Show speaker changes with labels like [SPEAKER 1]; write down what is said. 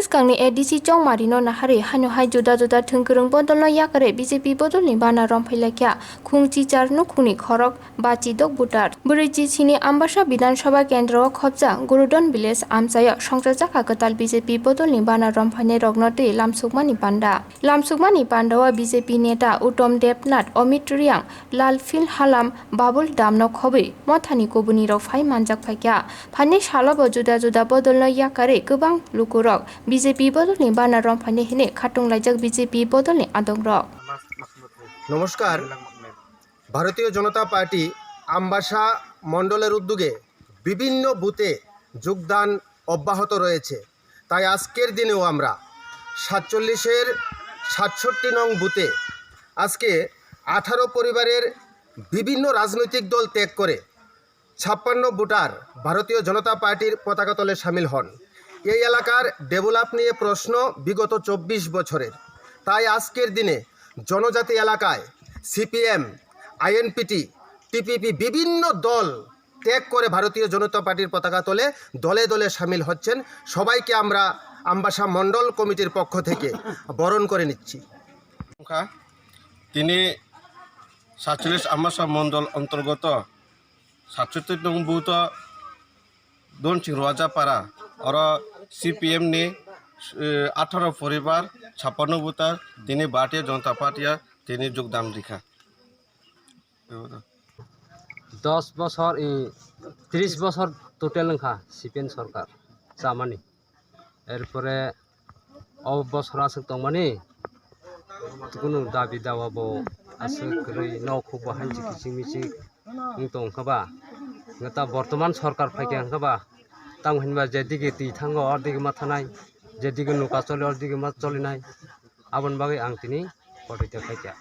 [SPEAKER 1] kangni ADC Chong Marino Nahari Hanu Hai Juda Juda Thungkurung Bodolno Yakare BJP Bodolni Bana Romphailakya Khungchi Charnu Khuni Khorok Bachi Dok Butar Buriji Chini Ambasha Bidan Sabha Kendro Khobja Gurudon Village Amsaya Songtrajaka Katal BJP Bodolni Bana Romphaine Rognote Lamsukmani Panda Lamsukmani Pandawa BJP Neta Utom Debnath Omit Riang Lalfil Halam Babul Damno Khobe Mothani Kobuni Rofai Manjak Phakya Phane Shalabo Juda Juda Bodolno Yakare Kubang Lukurok BJP Bodolni Bana Romphaine Hine Khatung Laijak BJP Bodolni Adongrok
[SPEAKER 2] নমস্কার ভারতীয় জনতা party Ambassa মণ্ডলের উদ্যোগে বিভিন্ন বুথে যোগদান অব্যাহত রয়েছে তাই আজকের দিনেও আমরা ৪৭-এর ৬৭ নং বুথে আজকে 18 পরিবারের বিভিন্ন রাজনৈতিক দল ত্যাগ করে ৫৬ ভোটার ভারতীয় জনতা পার্টির পতাকা তলে শামিল হন এই এলাকার ডেভেলপ নিয়ে প্রশ্ন বিগত ২৪ বছরের তাই আজকের দিনে জনজাতি এলাকায় সিপিএম আইএনপিটি টিপিপি বিভিন্ন দল ত্যাগ করে ভারতীয় জনতা পার্টির পতাকা তোলে দলে দলে শামিল হচ্ছেন সবাইকে আমরা আমবাসা মণ্ডল কমিটির পক্ষ থেকে বরণ করে নিচ্ছি
[SPEAKER 3] তিনি ৪৭ আমবাসা মণ্ডল অন্তর্গত ৬৭ নং বুথ দনসিং রোয়াজাপাড়া और सीपीएम ने 18 परिवार 56 भोटार তিনি भारतीय जनता पार्टी তিনি যোগদান রেখা
[SPEAKER 4] 10 বছর 30 বছর টোটাল নখা সিপিএম সরকার জামানি এরপরে অবসর আছে তমানি কোনো দাবি দাওয়াবো আছে কই নখব হানজি কিসি মিসি দंखबा তা বর্তমান সরকার ফাইকে হংখবা তাং হনবা যেদিকে তি থাঙ্গ অর্দিকে মা থানাই যেদিকে নৌকা চলে অর্দিকে মা চলে নাই আবন বাগে আং তিনি পড়িতে ফাইকা